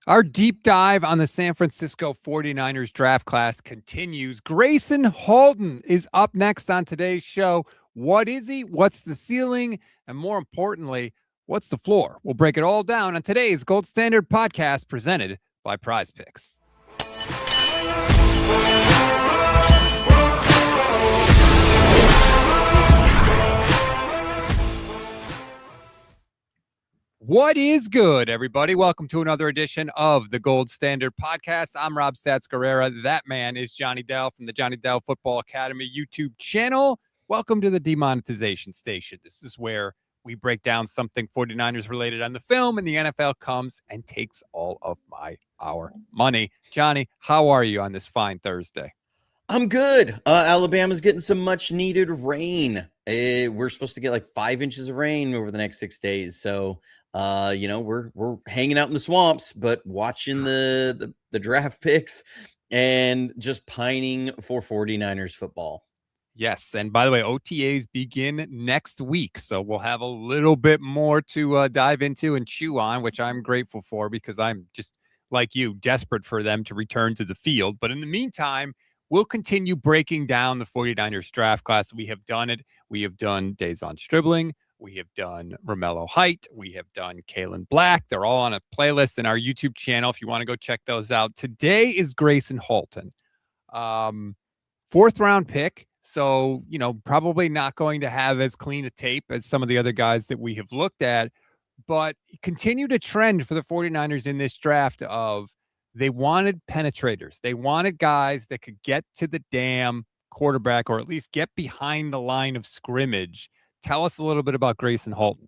Our deep dive on the San Francisco 49ers draft class continues. Gracen Halton is up next on today's show. What is he? What's the ceiling? And more importantly, what's the floor? We'll break it all down on today's Gold Standard podcast presented by Prize Picks. What is good, everybody? Welcome to another edition of the Gold Standard Podcast. I'm Rob Stats Guerrera. That man is Johnny Dell from the Johnny Dell Football Academy YouTube channel. Welcome to the Demonetization Station. This is where we break down something 49ers related on the film, and the NFL comes and takes all of our money. Johnny, how are you on this fine Thursday? I'm good. Alabama's getting some much needed rain. We're supposed to get like 5 inches of rain over the next 6 days. So, we're hanging out in the swamps, but watching the draft picks and just pining for 49ers football. Yes, and by the way, OTAs begin next week, so we'll have a little bit more to dive into and chew on, which I'm grateful for because I'm just, like you, desperate for them to return to the field. But in the meantime, we'll continue breaking down the 49ers draft class. We have done it. We have done Dazon Stribling. We have done Romello Height. We have done Kalen Black. They're all on a playlist in our YouTube channel if you want to go check those out. Today is Gracen Halton, fourth round pick. So, probably not going to have as clean a tape as some of the other guys that we have looked at, but continue to trend for the 49ers in this draft of they wanted penetrators. They wanted guys that could get to the damn quarterback or at least get behind the line of scrimmage. Tell us a little bit about Gracen Halton.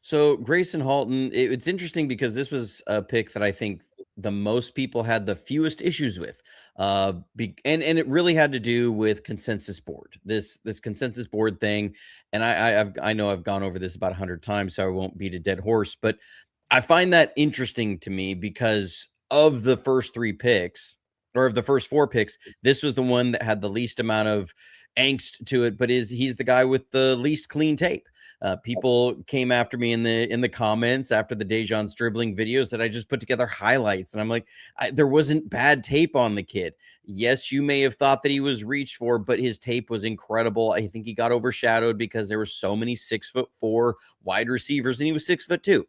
So Gracen Halton, it's interesting because this was a pick that I think the most people had the fewest issues with, and it really had to do with consensus board. This consensus board thing, and I know I've gone over this about 100 times, so I won't beat a dead horse, but I find that interesting to me because of the first 3 picks. Or of the first 4 picks, this was the one that had the least amount of angst to it, but he's the guy with the least clean tape. People came after me in the comments after the Dazon Stribling videos that I just put together highlights, and I'm like, there wasn't bad tape on the kid. Yes, you may have thought that he was reached for, but his tape was incredible. I think he got overshadowed because there were so many 6'4" wide receivers, and he was 6'2".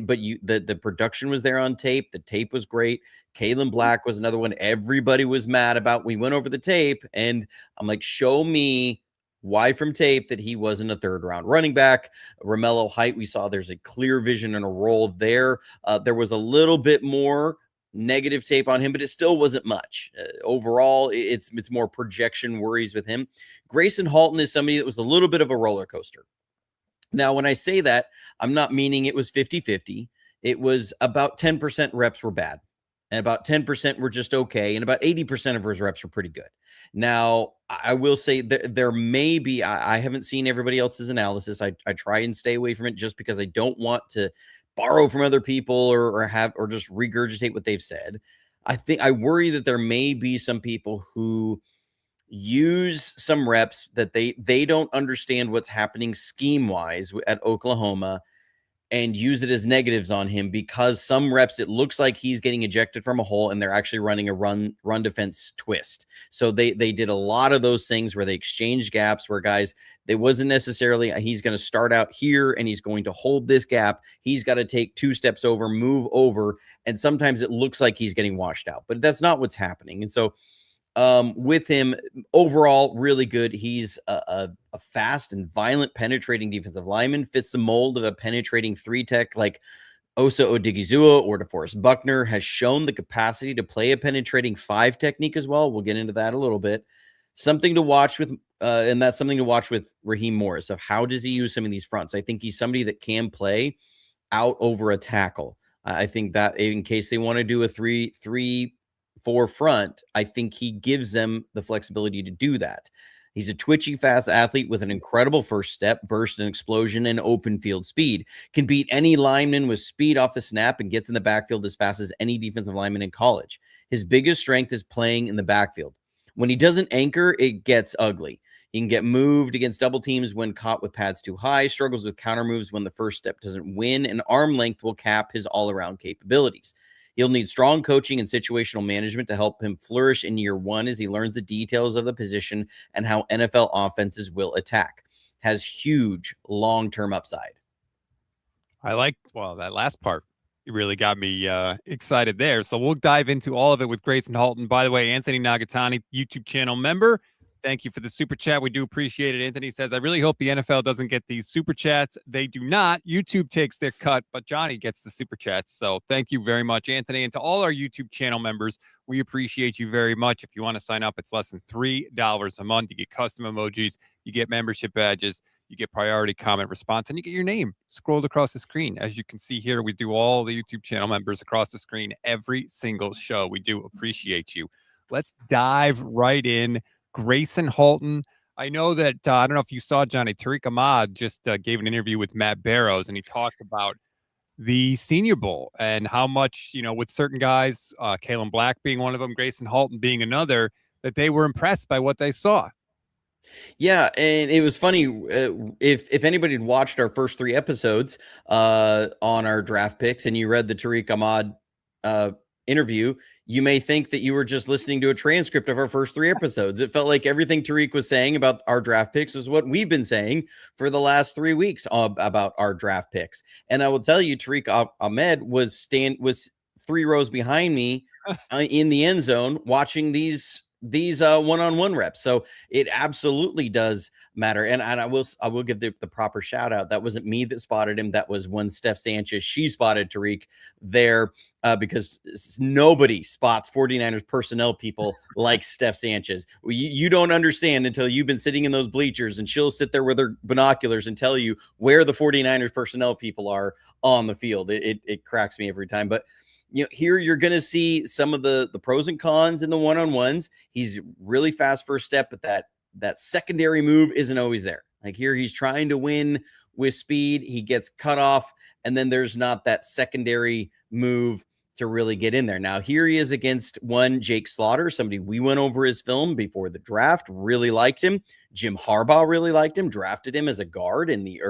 But the production was there on tape. The tape was great. Kalen Black was another one everybody was mad about. We went over the tape, and I'm like, show me why from tape that he wasn't a 3rd round running back. Romello Height, we saw there's a clear vision and a role there. There was a little bit more negative tape on him, but it still wasn't much. Overall, it's more projection worries with him. Gracen Halton is somebody that was a little bit of a roller coaster. Now, when I say that, I'm not meaning it was 50-50. It was about 10% reps were bad, and about 10% were just okay, and about 80% of his reps were pretty good. Now, I will say there may be, I haven't seen everybody else's analysis. I try and stay away from it just because I don't want to borrow from other people or just regurgitate what they've said. I worry that there may be some people who use some reps that they don't understand what's happening scheme wise at Oklahoma and use it as negatives on him because some reps it looks like he's getting ejected from a hole and they're actually running a run defense twist. So they did a lot of those things where they exchanged gaps where guys, they wasn't necessarily he's going to start out here and he's going to hold this gap. He's got to take 2 steps over, move over, and sometimes it looks like he's getting washed out, but that's not what's happening. And so with him overall, really good. He's a fast and violent penetrating defensive lineman, fits the mold of a penetrating 3-tech like Osa Odigizua or DeForest Buckner, has shown the capacity to play a penetrating 5 technique as well. We'll get into that a little bit. Something to watch with, and that's something to watch with Raheem Morris of how does he use some of these fronts. I think he's somebody that can play out over a tackle. I think that in case they want to do a 3-4 front, I think he gives them the flexibility to do that. He's a twitchy, fast athlete with an incredible first step, burst and explosion, and open field speed. Can beat any lineman with speed off the snap and gets in the backfield as fast as any defensive lineman in college. His biggest strength is playing in the backfield. When he doesn't anchor, it gets ugly. He can get moved against double teams when caught with pads too high, struggles with counter moves when the first step doesn't win, and arm length will cap his all-around capabilities. He'll need strong coaching and situational management to help him flourish in year one as he learns the details of the position and how NFL offenses will attack. Has huge long-term upside. I like, well, that last part. You really got me excited there. So we'll dive into all of it with Gracen Halton. By the way, Anthony Nagatani, YouTube channel member. Thank you for the super chat. We do appreciate it. Anthony says, I really hope the NFL doesn't get these super chats. They do not. YouTube takes their cut, but Johnny gets the super chats. So thank you very much, Anthony. And to all our YouTube channel members, we appreciate you very much. If you want to sign up, it's less than $3 a month. You get custom emojis, you get membership badges, you get priority comment response, and you get your name scrolled across the screen. As you can see here, we do all the YouTube channel members across the screen every single show. We do appreciate you. Let's dive right in. Gracen Halton. I know that, I don't know if you saw, Johnny, Tariq Ahmad just gave an interview with Matt Barrows, and he talked about the Senior Bowl and how much, with certain guys, Kalen Black being one of them, Gracen Halton being another, that they were impressed by what they saw. Yeah, and it was funny, if anybody had watched our first 3 episodes on our draft picks and you read the Tariq Ahmad interview, you may think that you were just listening to a transcript of our first 3 episodes. It felt like everything Tariq was saying about our draft picks is what we've been saying for the last 3 weeks about our draft picks. And I will tell you, Tariq Ahmed was 3 rows behind me in the end zone watching these one-on-one reps. So it absolutely does matter. And I will give the proper shout out. That wasn't me that spotted him. That was one Steph Sanchez. She spotted Tariq there because nobody spots 49ers personnel people like Steph Sanchez. You don't understand until you've been sitting in those bleachers, and she'll sit there with her binoculars and tell you where the 49ers personnel people are on the field. It cracks me every time. But here you're going to see some of the pros and cons in the one-on-ones. He's really fast first step, but that secondary move isn't always there. Like here, he's trying to win with speed. He gets cut off, and then there's not that secondary move to really get in there. Now, here he is against one Jake Slaughter, somebody we went over his film before the draft, really liked him. Jim Harbaugh really liked him, drafted him as a guard in the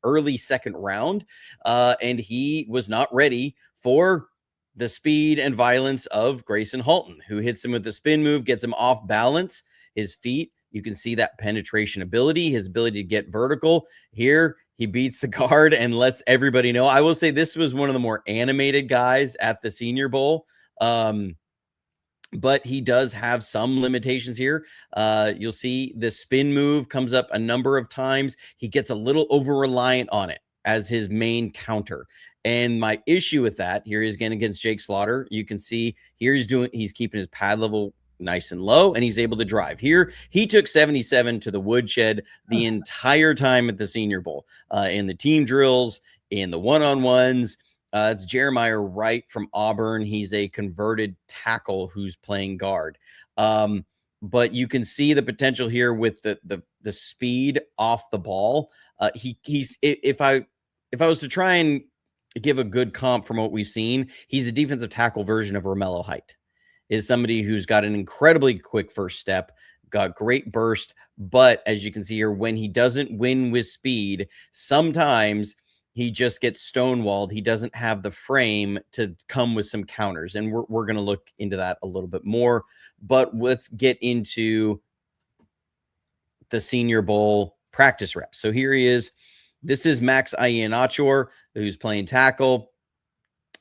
early second round, and he was not ready for the speed and violence of Gracen Halton, who hits him with the spin move, gets him off balance. His feet, you can see that penetration ability, his ability to get vertical. Here, he beats the guard and lets everybody know. I will say this was one of the more animated guys at the Senior Bowl. But he does have some limitations here. You'll see the spin move comes up a number of times. He gets a little over-reliant on it as his main counter. And my issue with that, here he's again against Jake Slaughter. You can see here he's keeping his pad level nice and low, and he's able to drive. Here, he took 77 to the woodshed the entire time at the Senior Bowl, in the team drills, in the one-on-ones. It's Jeremiah Wright from Auburn. He's a converted tackle who's playing guard. But you can see the potential here with the speed off the ball. If I was to try and give a good comp from what we've seen, he's a defensive tackle version of Romello Height. Is somebody who's got an incredibly quick first step, got great burst, but as you can see here, when he doesn't win with speed, sometimes he just gets stonewalled. He doesn't have the frame to come with some counters, and we're going to look into that a little bit more. But let's get into the Senior Bowl practice reps. So here he is. This is Max Iheanacho, who's playing tackle.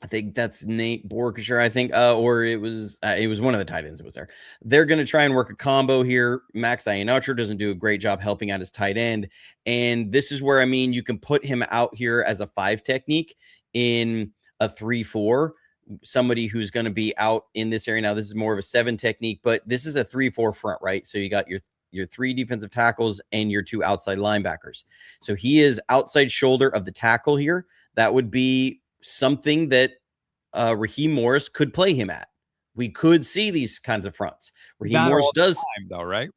I think that's Nate Borkshire, I think, or it was one of the tight ends that was there. They're going to try and work a combo here. Max Iheanacho doesn't do a great job helping out his tight end. And this is where, you can put him out here as a 5 technique in a 3-4, somebody who's going to be out in this area. Now, this is more of a 7 technique, but this is a 3-4 front, right? So you got your 3 defensive tackles and your 2 outside linebackers. So he is outside shoulder of the tackle here. That would be something that Raheem Morris could play him at. We could see these kinds of fronts. Raheem Morris does, time, though, right?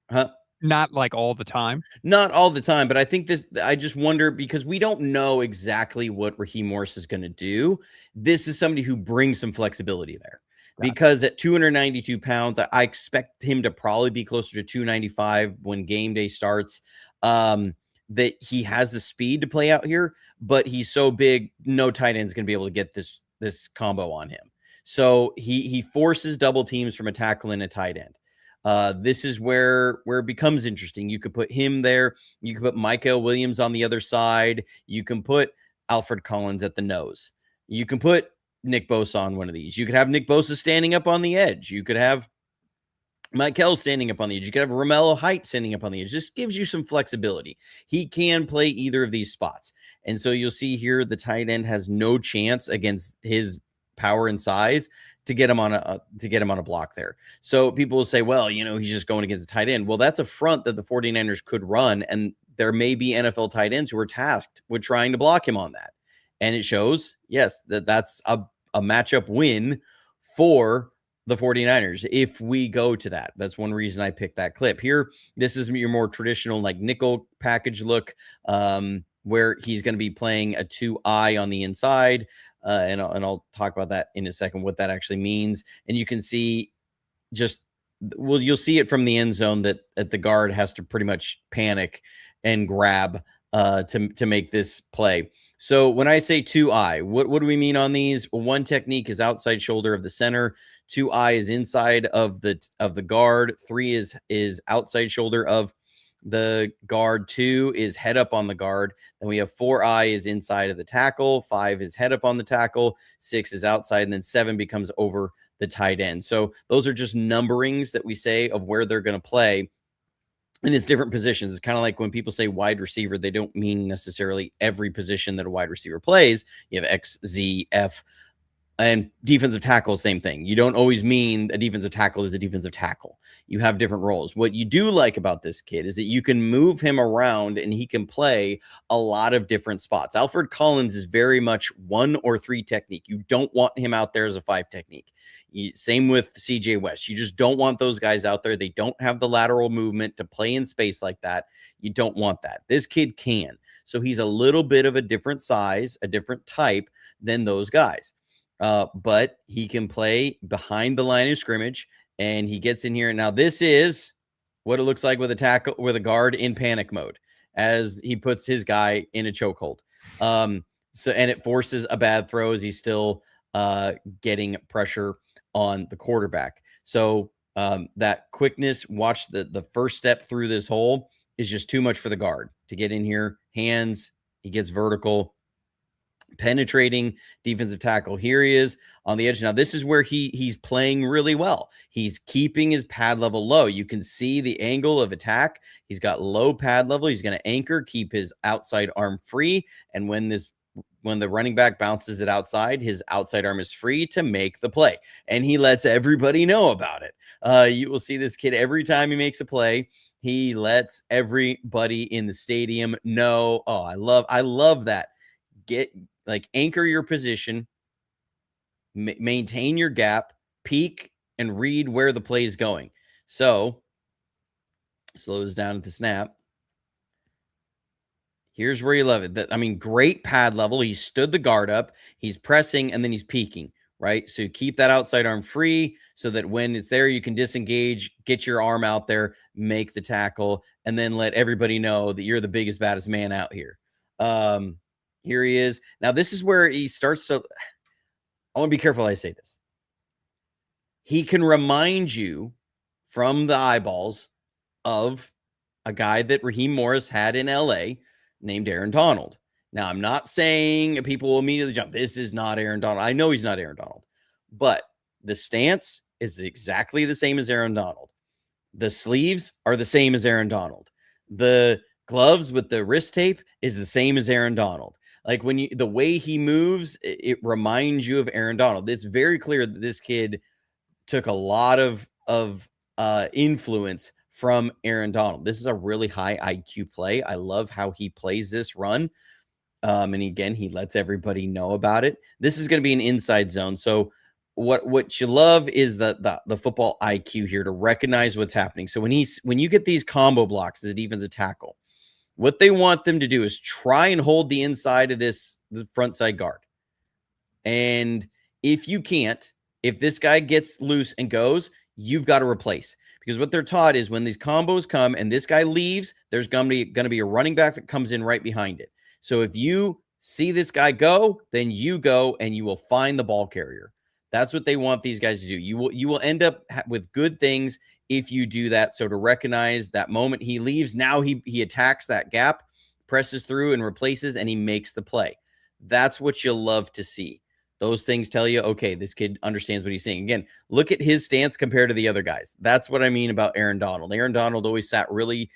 Huh? Not like all the time. Not all the time, but I think I just wonder, because we don't know exactly what Raheem Morris is going to do. This is somebody who brings some flexibility there. Because at 292 pounds, I expect him to probably be closer to 295 when game day starts. That he has the speed to play out here, but he's so big, no tight end is going to be able to get this combo on him. So he forces double teams from a tackle and a tight end. This is where it becomes interesting. You could put him there. You could put Michael Williams on the other side. You can put Alfred Collins at the nose. You can put Nick Bosa on one of these. You could have Nick Bosa standing up on the edge. You could have Michael standing up on the edge. You could have Romello Height standing up on the edge. Just gives you some flexibility. He can play either of these spots. And so you'll see here the tight end has no chance against his power and size to get him on a block there. So people will say, well, he's just going against a tight end. Well, that's a front that the 49ers could run, and there may be NFL tight ends who are tasked with trying to block him on that. And it shows, yes, that's a matchup win for the 49ers if we go to that. That's one reason I picked that clip. Here, this is your more traditional like nickel package look, where he's going to be playing a 2-eye on the inside, and I'll talk about that in a second, what that actually means. And you can see you'll see it from the end zone that the guard has to pretty much panic and grab to make this play. So when I say 2-eye, what do we mean on these? Well, one technique is outside shoulder of the center. 2-eye is inside of the guard. 3 is outside shoulder of the guard. 2 is head up on the guard. Then we have 4-eye is inside of the tackle. 5 is head up on the tackle. 6 is outside. And then 7 becomes over the tight end. So those are just numberings that we say of where they're going to play. And it's different positions. It's kind of like when people say wide receiver, they don't mean necessarily every position that a wide receiver plays. You have X, Z, F, and defensive tackle, same thing. You don't always mean a defensive tackle is a defensive tackle. You have different roles. What you do like about this kid is that you can move him around and he can play a lot of different spots. Alfred Collins is very much 1 or 3 technique. You don't want him out there as a 5 technique. Same with CJ West. You just don't want those guys out there. They don't have the lateral movement to play in space like that. You don't want that. This kid can. So he's a little bit of a different size, a different type than those guys. But he can play behind the line of scrimmage, and he gets in here. Now, this is what it looks like with a guard in panic mode as he puts his guy in a chokehold. And it forces a bad throw as he's still getting pressure on the quarterback. So that quickness, watch the first step through this hole is just too much for the guard to get in here. Hands, he gets vertical. Penetrating defensive tackle. Here he is on the edge. Now, this is where he's playing really well. He's keeping his pad level low. You can see the angle of attack. He's got low pad level. He's going to anchor, keep his outside arm free. And when the running back bounces it outside, his outside arm is free to make the play. And he lets everybody know about it. You will see this kid every time he makes a play. He lets everybody in the stadium know. Oh, I love that. Anchor your position, maintain your gap, peek, and read where the play is going. So, slows down at the snap. Here's where you love it. Great pad level. He stood the guard up. He's pressing, and then he's peeking, right? So keep that outside arm free so that when it's there, you can disengage, get your arm out there, make the tackle, and then let everybody know that you're the biggest, baddest man out here. Here he is. Now, this is where he starts to, I want to be careful how I say this. He can remind you from the eyeballs of a guy that Raheem Morris had in LA named Aaron Donald. Now, I'm not saying people will immediately jump. This is not Aaron Donald. I know he's not Aaron Donald, but the stance is exactly the same as Aaron Donald. The sleeves are the same as Aaron Donald. The gloves with the wrist tape is the same as Aaron Donald. Like the way he moves, it reminds you of Aaron Donald. It's very clear that this kid took a lot of influence from Aaron Donald. This is a really high IQ play. I love how he plays this run. And again, he lets everybody know about it. This is going to be an inside zone. So what you love is the football IQ here to recognize what's happening. So when you get these combo blocks as a defensive tackle, what they want them to do is try and hold the inside of the front side guard. And if you can't, if this guy gets loose and goes, you've got to replace. Because what they're taught is when these combos come and this guy leaves, there's going to be a running back that comes in right behind it. So if you see this guy go, then you go and you will find the ball carrier. That's what they want these guys to do. You will end up with good things if you do that. So to recognize that moment he leaves, now he attacks that gap, presses through and replaces, and he makes the play. That's what you'll love to see. Those things tell you, okay, this kid understands what he's saying. Again, look at his stance compared to the other guys. That's what I mean about Aaron Donald. Aaron Donald always sat really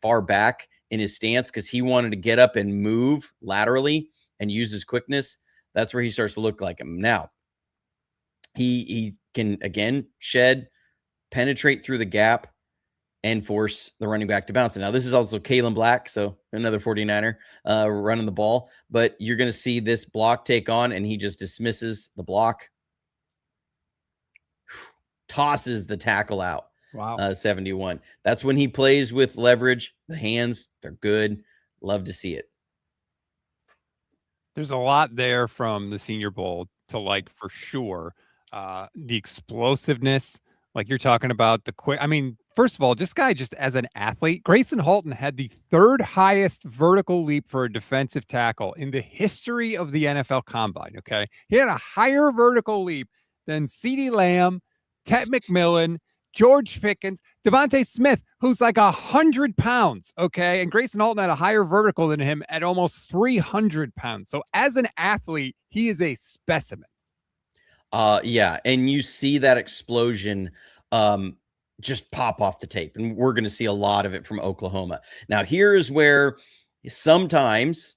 far back in his stance because he wanted to get up and move laterally and use his quickness. That's where he starts to look like him. Now, he can, again, shed, penetrate through the gap, and force the running back to bounce. Now, this is also Kalen Black, so another 49er running the ball. But you're going to see this block take on, and he just dismisses the block, tosses the tackle out. Wow. 71. That's when he plays with leverage. The hands, they're good. Love to see it. There's a lot there from the Senior Bowl to like for sure. The explosiveness, like you're talking about, the quick. I mean, first of all, this guy just as an athlete, Gracen Halton had the third highest vertical leap for a defensive tackle in the history of the NFL Combine. Okay, he had a higher vertical leap than CeeDee Lamb, Ted McMillan, George Pickens, Devontae Smith, who's like 100 pounds. Okay. And Gracen Halton had a higher vertical than him at almost 300 pounds. So as an athlete, he is a specimen. Yeah. And you see that explosion just pop off the tape. And we're going to see a lot of it from Oklahoma. Now, here's where sometimes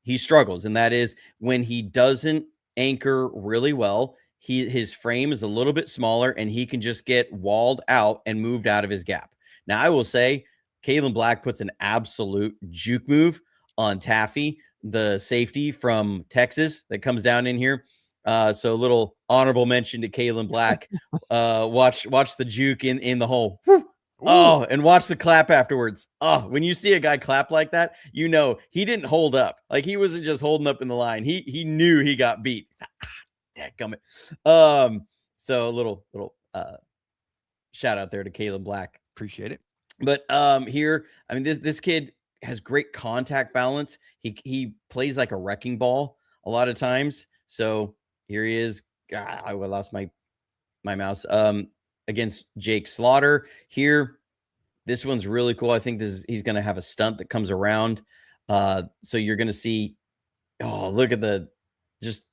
he struggles. And that is when he doesn't anchor really well. His frame is a little bit smaller and he can just get walled out and moved out of his gap. Now, I will say Kalen Black puts an absolute juke move on Taffy, the safety from Texas that comes down in here. So a little honorable mention to Kalen Black. Watch the juke in the hole. Oh, and watch the clap afterwards. Oh, when you see a guy clap like that, you know he didn't hold up. Like he wasn't just holding up in the line. He knew he got beat. Dadgummit. So a little shout out there to Kalen Black. Appreciate it. But here, I mean, this kid has great contact balance. He plays like a wrecking ball a lot of times. So here he is. God, I lost my mouse. Against Jake Slaughter here. This one's really cool. I think he's going to have a stunt that comes around. So you're going to see. Oh, look at just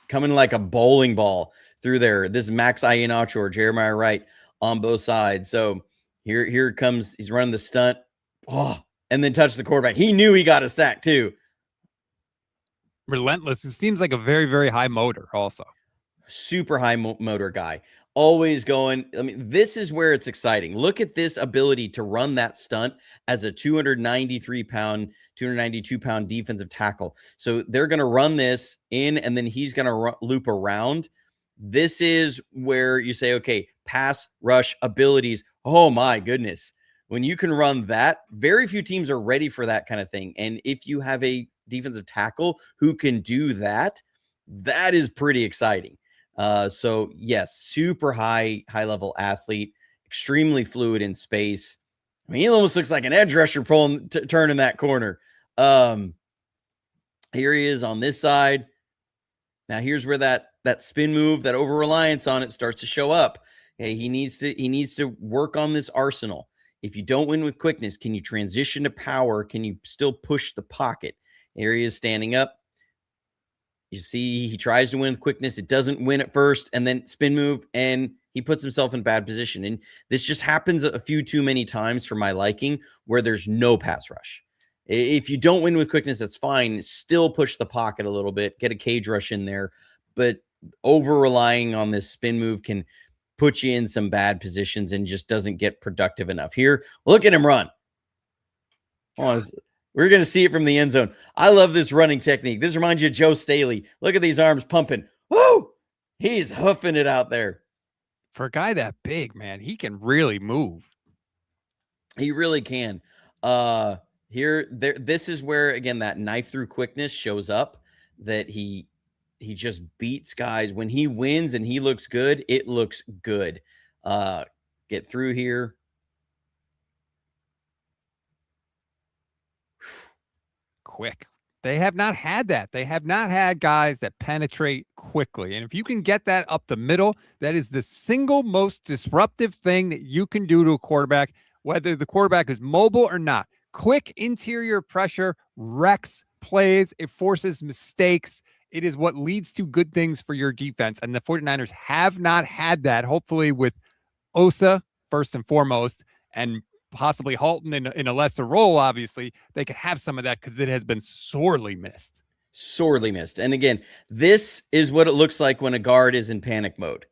coming like a bowling ball through there. This is Max Iheanacho or Jeremiah Wright on both sides. So here comes. He's running the stunt. Oh, and then touch the quarterback. He knew he got a sack too. Relentless. It seems like a very, very high motor also. Super high motor guy. Always going. I mean, this is where it's exciting. Look at this ability to run that stunt as a 293-pound, 292-pound defensive tackle. So they're going to run this in, and then he's going to loop around. This is where you say, okay, pass rush abilities. Oh my goodness. When you can run that, very few teams are ready for that kind of thing. And if you have a defensive tackle who can do that, that is pretty exciting. So yes, super high level athlete, extremely fluid in space. I mean, he almost looks like an edge rusher turning that corner. Here he is on this side. Now here's where that spin move, that over reliance on it starts to show up. Okay, he needs to work on this arsenal. If you don't win with quickness, can you transition to power? Can you still push the pocket? Here he is standing up. You see, he tries to win with quickness. It doesn't win at first, and then spin move, and he puts himself in bad position. And this just happens a few too many times for my liking, where there's no pass rush. If you don't win with quickness, that's fine. Still push the pocket a little bit, get a cage rush in there. But over relying on this spin move can put you in some bad positions and just doesn't get productive enough. Here, look at him run. Oh, we're going to see it from the end zone. I love this running technique. This reminds you of Joe Staley. Look at these arms pumping. Woo! He's hoofing it out there. For a guy that big, man, he can really move. He really can. This is where, again, that knife through quickness shows up, that he just beats guys. When he wins and he looks good, it looks good. Get through here. Quick. They have not had that. They have not had guys that penetrate quickly. And if you can get that up the middle, that is the single most disruptive thing that you can do to a quarterback, whether the quarterback is mobile or not. Quick interior pressure wrecks plays, it forces mistakes. It is what leads to good things for your defense. And the 49ers have not had that, hopefully, with Osa, first and foremost, and possibly Halton in a lesser role, obviously, they could have some of that because it has been sorely missed. Sorely missed. And again, this is what it looks like when a guard is in panic mode.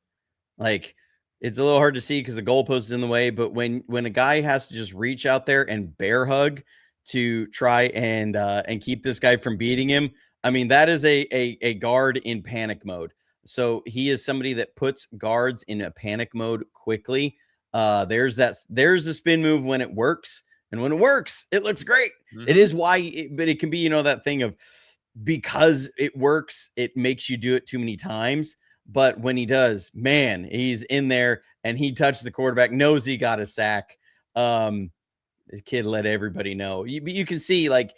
Like, it's a little hard to see because the goalpost is in the way, but when a guy has to just reach out there and bear hug to try and keep this guy from beating him, I mean, that is a guard in panic mode. So he is somebody that puts guards in a panic mode quickly. There's the spin move when it works, and when it works, it looks great. Mm-hmm. It is why, but it can be, that thing of, because it works, it makes you do it too many times. But when he does, man, he's in there and he touched the quarterback, knows he got a sack. The kid let everybody know. You can see, like,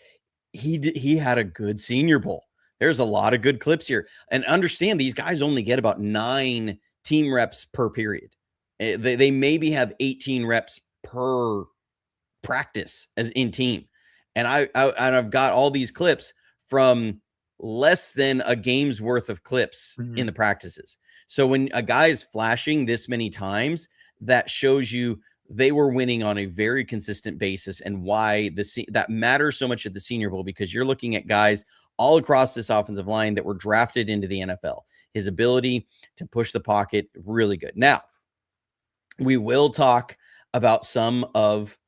he had a good Senior Bowl. There's a lot of good clips here. And understand, these guys only get about 9 team reps per period. They maybe have 18 reps per practice as in team. And I've got all these clips from less than a game's worth of clips in the practices. So when a guy is flashing this many times, that shows you they were winning on a very consistent basis, and why that matters so much at the Senior Bowl, because you're looking at guys all across this offensive line that were drafted into the NFL. His ability to push the pocket, really good. Now, we will talk about some of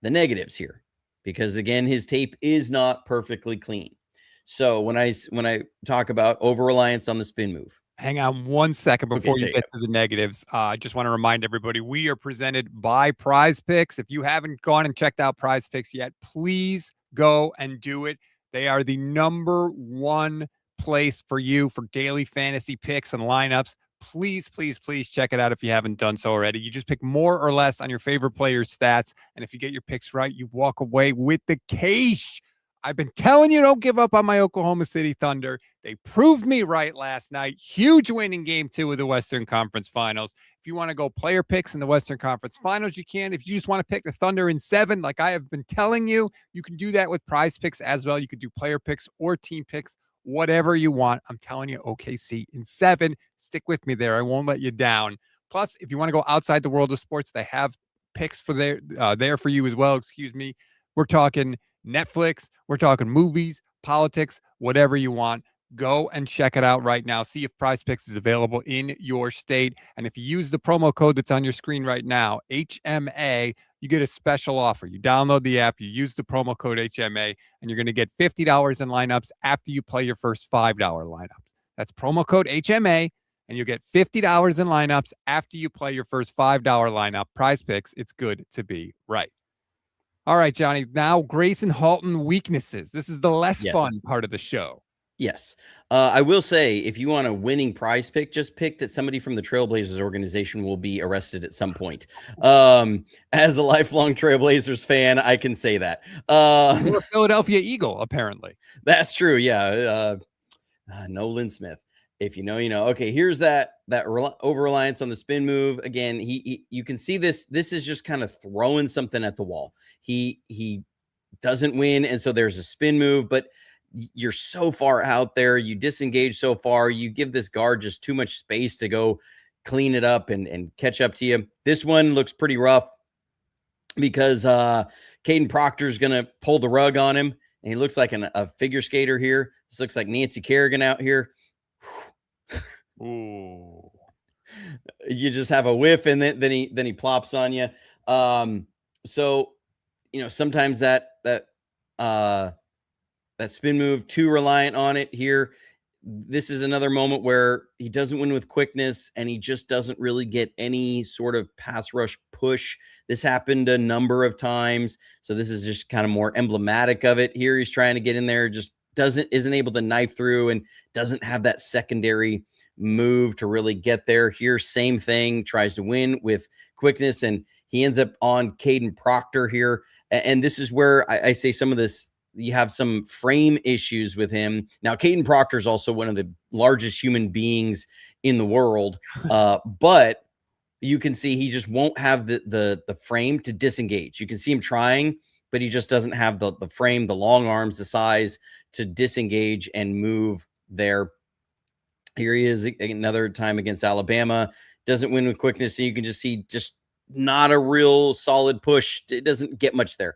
the negatives here, because again, his tape is not perfectly clean. So when I talk about over-reliance on the spin move. Hang on 1 second before you get to the negatives. I just want to remind everybody, we are presented by Prize Picks. If you haven't gone and checked out Prize Picks yet, please go and do it. They are the number one place for you for daily fantasy picks and lineups. Please, please, please check it out if you haven't done so already. You just pick more or less on your favorite player's stats, and if you get your picks right, you walk away with the cash. I've been telling you, don't give up on my Oklahoma City Thunder. They proved me right last night. Huge win in Game 2 of the Western Conference Finals. If you want to go player picks in the Western Conference Finals, you can. If you just want to pick the Thunder in 7, like I have been telling you, you can do that with Prize Picks as well. You could do player picks or team picks, whatever you want. I'm telling you, OKC in 7. Stick with me there. I won't let you down. Plus, if you want to go outside the world of sports, they have picks for there for you as well. Excuse me. We're talking Netflix, we're talking movies, politics, whatever you want. Go and check it out right now. See if Prize Picks is available in your state. And if you use the promo code that's on your screen right now, HMA, you get a special offer. You download the app, you use the promo code HMA, and you're going to get $50 in lineups after you play your first $5 lineups. That's promo code HMA, and you'll get $50 in lineups after you play your first $5 lineup. Prize Picks, it's good to be right. All right, Johnny. Now, Gracen Halton weaknesses. This is the less fun part of the show. Yes. I will say, if you want a winning prize pick, just pick that somebody from the Trailblazers organization will be arrested at some point. As a lifelong Trailblazers fan, I can say that. You're a Philadelphia Eagle, apparently. That's true. Yeah. Nolan Smith. If you know, you know. Okay, here's that over-reliance on the spin move. Again, you can see this. This is just kind of throwing something at the wall. He doesn't win, and so there's a spin move, but you're so far out there. You disengage so far. You give this guard just too much space to go clean it up and catch up to you. This one looks pretty rough because Caden Proctor's going to pull the rug on him, and he looks like a figure skater here. This looks like Nancy Kerrigan out here. Ooh. You just have a whiff, and then he plops on you. So sometimes that spin move, too reliant on it here. This is another moment where he doesn't win with quickness, and he just doesn't really get any sort of pass rush push. This happened a number of times, so this is just kind of more emblematic of it. Here he's trying to get in there, just isn't able to knife through, and doesn't have that secondary move to really get there. Here, same thing, tries to win with quickness, and he ends up on Caden Proctor here. And this is where I say some of this you have some frame issues with him. Now, Caden Proctor is also one of the largest human beings in the world, but you can see he just won't have the frame to disengage. You can see him trying, but he just doesn't have the frame, the long arms, the size to disengage and move there. Here he is another time against Alabama. Doesn't win with quickness. So you can just see just not a real solid push. It doesn't get much there.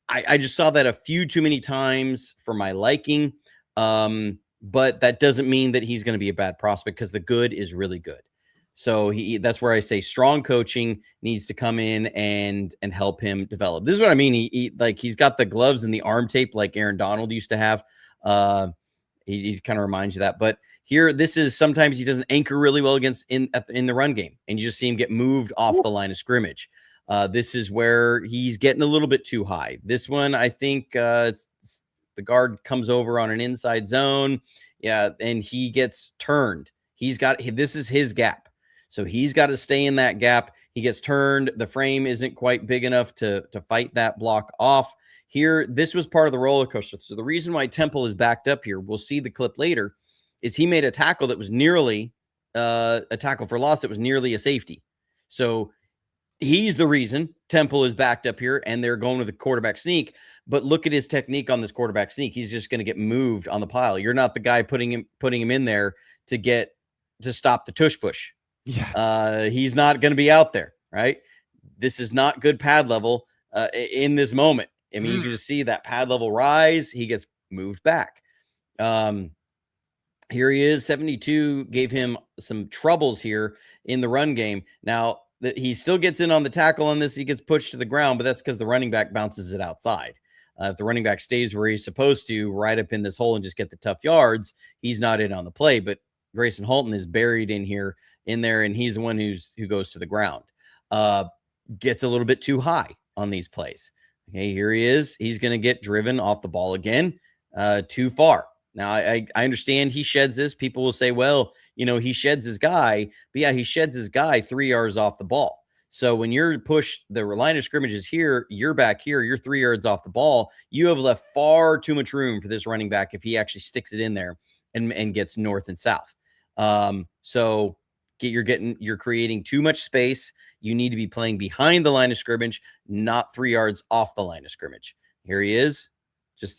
I just saw that a few too many times for my liking. But that doesn't mean that he's going to be a bad prospect, because the good is really good. So that's where I say strong coaching needs to come in and help him develop. This is what I mean. He's got the gloves and the arm tape like Aaron Donald used to have. He kind of reminds you that. But here, this is sometimes he doesn't anchor really well against in the run game, and you just see him get moved off the line of scrimmage. This is where he's getting a little bit too high. This one, I think the guard comes over on an inside zone. Yeah, and he gets turned. This is his gap. So he's got to stay in that gap. He gets turned. The frame isn't quite big enough to fight that block off. Here, this was part of the roller coaster. So the reason why Temple is backed up here, we'll see the clip later, is he made a tackle that was nearly a tackle for loss that was nearly a safety. So he's the reason Temple is backed up here, and they're going with the quarterback sneak. But look at his technique on this quarterback sneak. He's just going to get moved on the pile. You're not the guy putting him in there to stop the tush push. Yeah. He's not going to be out there, right? This is not good pad level in this moment. I mean, you can just see that pad level rise. He gets moved back. Here he is. 72 gave him some troubles here in the run game. Now, he still gets in on the tackle on this. He gets pushed to the ground, but that's because the running back bounces it outside. If the running back stays where he's supposed to, right up in this hole and just get the tough yards, he's not in on the play. But Gracen Halton is buried in there, and he's the one who goes to the ground. Gets a little bit too high on these plays. Okay, here he is. He's going to get driven off the ball again, too far. Now, I understand he sheds this. People will say, well, he sheds his guy. But yeah, he sheds his guy 3 yards off the ball. So when you're pushed, the line of scrimmage is here, you're back here, you're 3 yards off the ball. You have left far too much room for this running back if he actually sticks it in there and gets north and south. So you're creating too much space. You need to be playing behind the line of scrimmage, not 3 yards off the line of scrimmage. Here he is.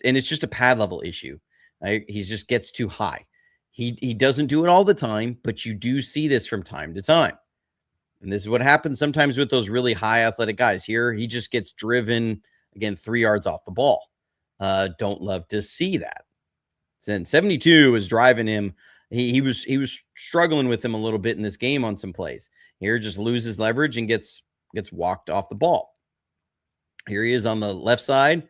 And it's just a pad level issue. Right? He just gets too high. He doesn't do it all the time, but you do see this from time to time. And this is what happens sometimes with those really high athletic guys. Here, he just gets driven, again, 3 yards off the ball. Don't love to see that. Since 72 was driving him, he was struggling with him a little bit in this game on some plays. Here, just loses leverage and gets walked off the ball. Here he is on the left side.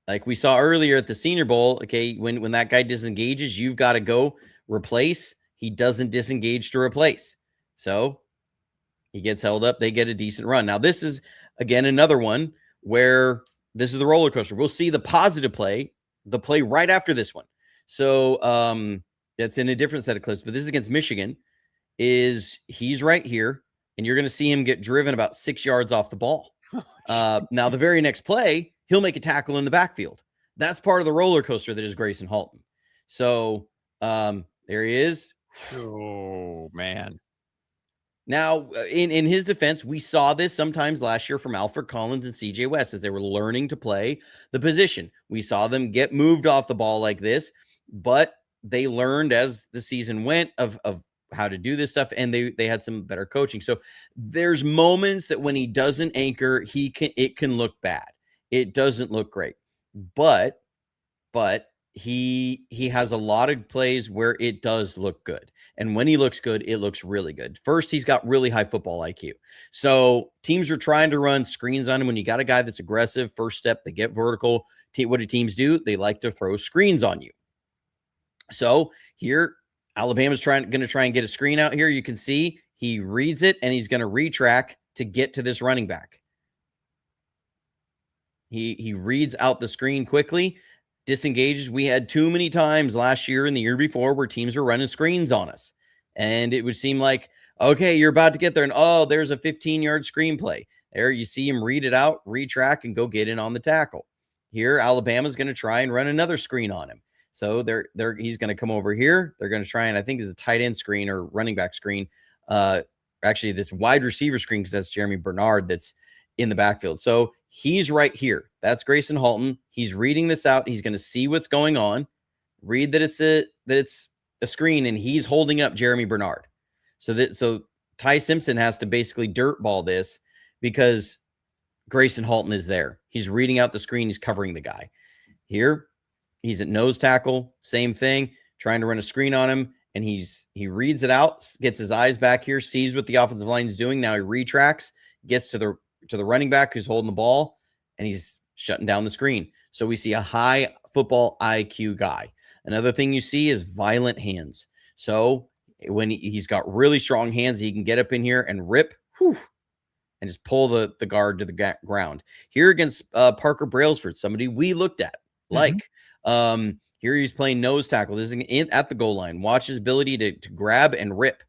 Like we saw earlier at the Senior Bowl, okay, when that guy disengages, you've got to go replace. He doesn't disengage to replace. So he gets held up. They get a decent run. Now, this is, again, another one where this is the roller coaster. We'll see the positive play, the play right after this one. So that's in a different set of clips, but this is against Michigan. He's right here, and you're going to see him get driven about 6 yards off the ball. Now, the very next play, he'll make a tackle in the backfield. That's part of the roller coaster that is Gracen Halton. So there he is. Oh, man. Now, in his defense, we saw this sometimes last year from Alfred Collins and CJ West as they were learning to play the position. We saw them get moved off the ball like this, but they learned as the season went of how to do this stuff, and they had some better coaching. So there's moments that when he doesn't anchor, it can look bad. It doesn't look great, but he has a lot of plays where it does look good. And when he looks good, it looks really good. First, he's got really high football IQ. So teams are trying to run screens on him. When you got a guy that's aggressive, first step, they get vertical. What do teams do? They like to throw screens on you. So here, Alabama's going to try and get a screen out here. You can see he reads it, and he's going to retrack to get to this running back. He reads out the screen quickly, disengages. We had too many times last year and the year before where teams were running screens on us. And it would seem like, okay, you're about to get there, and oh, there's a 15-yard screen play. There you see him read it out, retrack, and go get in on the tackle. Here, Alabama's going to try and run another screen on him. So he's going to come over here. They're going to try and I think it's a tight end screen or running back screen. Actually, this wide receiver screen because that's Jeremy Bernard that's in the backfield. So he's right here. That's Gracen Halton. He's reading this out. He's going to see what's going on. Read that it's a screen, and he's holding up Jeremy Bernard. So Ty Simpson has to basically dirtball this because Gracen Halton is there. He's reading out the screen. He's covering the guy. Here, he's at nose tackle. Same thing. Trying to run a screen on him. And he reads it out, gets his eyes back here, sees what the offensive line is doing. Now he retracts, gets to the running back who's holding the ball, and he's shutting down the screen. So we see a high football IQ guy. Another thing you see is violent hands. So when he's got really strong hands, he can get up in here and rip, and just pull the guard to the ground. Here against Parker Brailsford, somebody we looked at, here he's playing nose tackle. This is at the goal line. Watch his ability to grab and rip.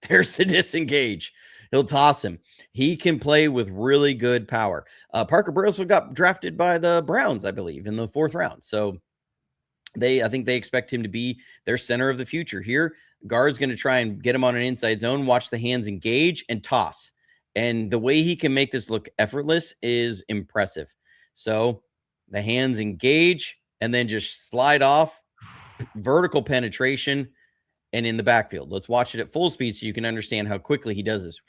There's the disengage. He'll toss him. He can play with really good power. Parker Brailsford got drafted by the Browns, I believe, in the 4th round. So I think they expect him to be their center of the future. Here, guard's going to try and get him on an inside zone, watch the hands engage and toss. And the way he can make this look effortless is impressive. So the hands engage and then just slide off, vertical penetration, and in the backfield. Let's watch it at full speed so you can understand how quickly he does this.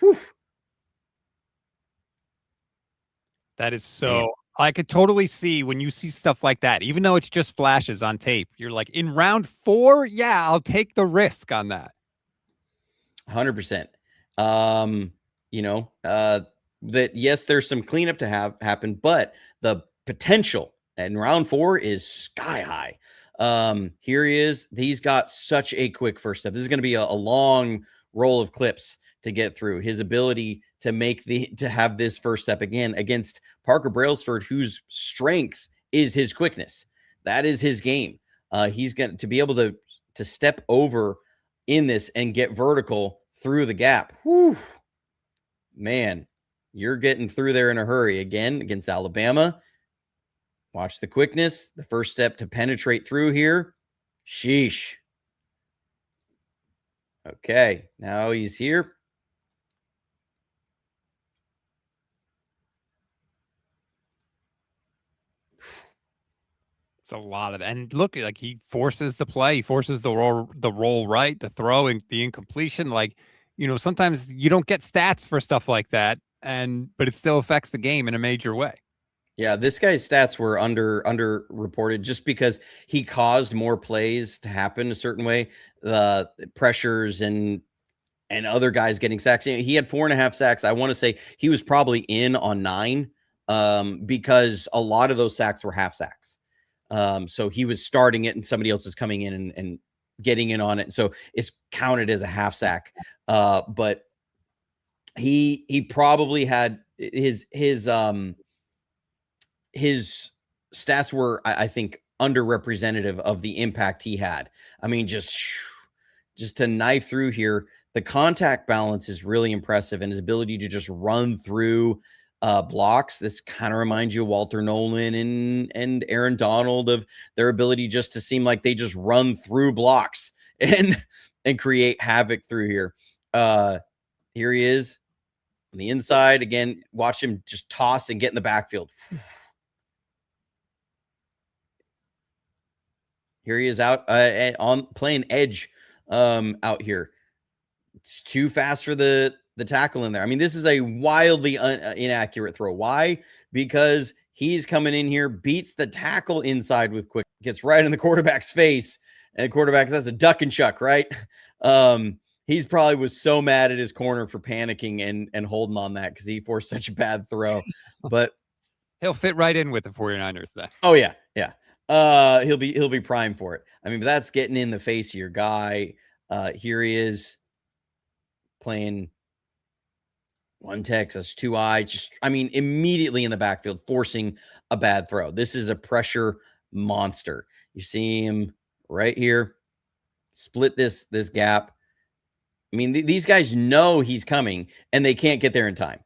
That is so... Man. I could totally see when you see stuff like that, even though it's just flashes on tape, you're like, in round 4, yeah, I'll take the risk on that. 100%. That yes, there's some cleanup to happen, but the potential in round 4 is sky high. Here he is. He's got such a quick first step. This is going to be a long roll of clips to get through. His ability to have this first step again against Parker Brailsford, whose strength is his quickness. That is his game. He's going to be able to step over in this and get vertical through the gap. Man, you're getting through there in a hurry again against Alabama. Watch the quickness. The first step to penetrate through here. Sheesh. Okay, now he's here. It's a lot of that. And look, like he forces the play, he forces the roll right, the throw and the incompletion. Like, sometimes you don't get stats for stuff like that, but it still affects the game in a major way. Yeah, this guy's stats were under reported just because he caused more plays to happen a certain way. The pressures and other guys getting sacks. He had 4.5 sacks. I want to say he was probably in on 9 because a lot of those sacks were half sacks. So he was starting it and somebody else is coming in and getting in on it. So it's counted as a half sack. But he probably had his stats were, I think, underrepresentative of the impact he had. I mean, just to knife through here. The contact balance is really impressive, and his ability to just run through blocks. This kind of reminds you of Walter Nolan and Aaron Donald, of their ability just to seem like they just run through blocks and create havoc through here. Here he is on the inside again. Watch him just toss and get in the backfield. Here he is out on playing edge out here. It's too fast for the tackle in there. I mean, this is a wildly inaccurate throw. Why? Because he's coming in here, beats the tackle inside with quick, gets right in the quarterback's face, and the quarterback says a duck and chuck, right? He's probably was so mad at his corner for panicking and holding on that because he forced such a bad throw. But he'll fit right in with the 49ers then. Oh, yeah. Yeah. He'll be prime for it. I mean, but that's getting in the face of your guy. Here he is playing one Texas, 2-eye, immediately in the backfield, forcing a bad throw. This is a pressure monster. You see him right here, split this gap. I mean, these guys know he's coming, and they can't get there in time.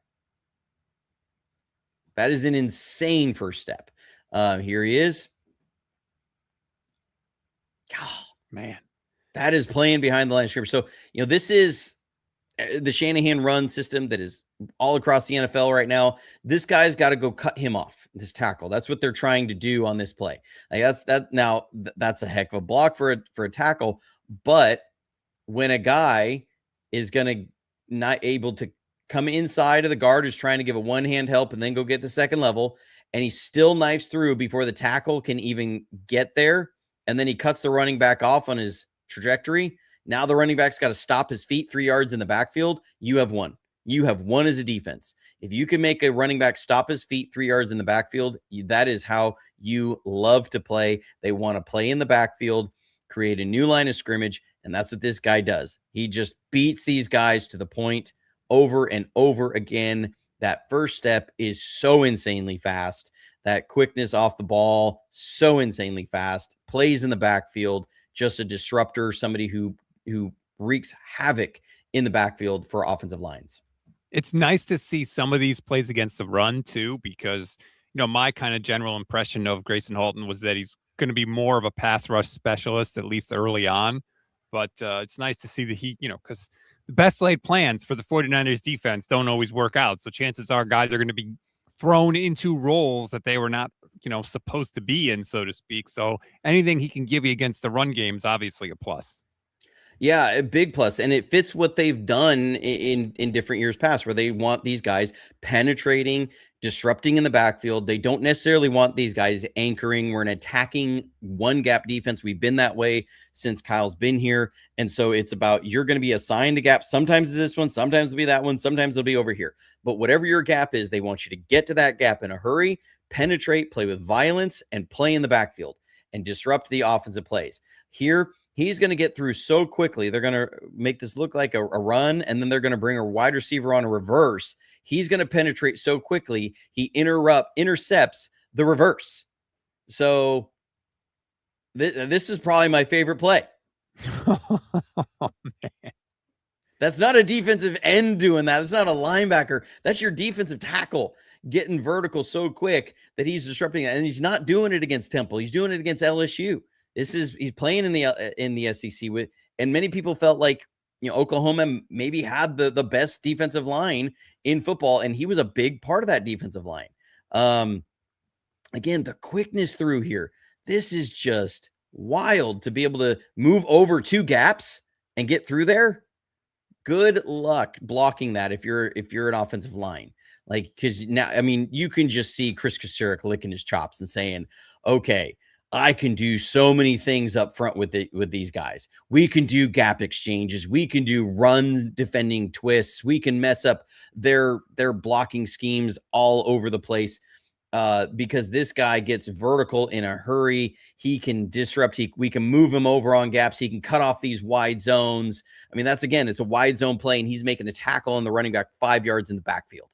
That is an insane first step. Here he is. Oh, Man. that is playing behind the line of scrimmage. So, this is the Shanahan run system that is all across the NFL right now. This guy's got to go cut him off, this tackle. That's what they're trying to do on this play. Like that's a heck of a block for a tackle. But when a guy is going to not able to come inside of the guard who's trying to give a one-hand help and then go get the second level, and he still knifes through before the tackle can even get there, and then he cuts the running back off on his trajectory. Now the running back's got to stop his feet 3 yards in the backfield. You have won. You have won as a defense. If you can make a running back stop his feet 3 yards in the backfield, that is how you love to play. They want to play in the backfield, create a new line of scrimmage, and that's what this guy does. He just beats these guys to the point over and over again. That first step is so insanely fast. That quickness off the ball, so insanely fast. Plays in the backfield, just a disruptor, somebody who wreaks havoc in the backfield for offensive lines. It's nice to see some of these plays against the run too, because my kind of general impression of Gracen Halton was that he's going to be more of a pass rush specialist, at least early on. But it's nice to see that because the best laid plans for the 49ers defense don't always work out. So chances are guys are going to be thrown into roles that they were not, supposed to be in, so to speak. So anything he can give you against the run game is obviously a plus. Yeah, a big plus. And it fits what they've done in different years past, where they want these guys penetrating, disrupting in the backfield. They don't necessarily want these guys anchoring. We're an attacking one gap defense. We've been that way since Kyle's been here. And so it's about, you're going to be assigned a gap. Sometimes it's this one, sometimes it'll be that one, sometimes it'll be over here. But whatever your gap is, they want you to get to that gap in a hurry, penetrate, play with violence, and play in the backfield and disrupt the offensive plays. Here, he's going to get through so quickly. They're going to make this look like a run, and then they're going to bring a wide receiver on a reverse. He's going to penetrate so quickly, he intercepts the reverse. So this is probably my favorite play. Oh, man. That's not a defensive end doing that. It's not a linebacker. That's your defensive tackle getting vertical so quick that he's disrupting that. And he's not doing it against Temple. He's doing it against LSU. He's playing in the SEC with, and many people felt like, Oklahoma maybe had the best defensive line in football, and he was a big part of that defensive line. Again, the quickness through here, this is just wild to be able to move over 2 gaps and get through there. Good luck blocking that if you're an offensive line. Like, because now, I mean, you can just see Chris Kasurik licking his chops and saying, okay, I can do so many things up front with these guys. We can do gap exchanges. We can do run defending twists. We can mess up their blocking schemes all over the place because this guy gets vertical in a hurry. He can disrupt. We can move him over on gaps. He can cut off these wide zones. I mean, it's a wide zone play, and he's making a tackle on the running back 5 yards in the backfield.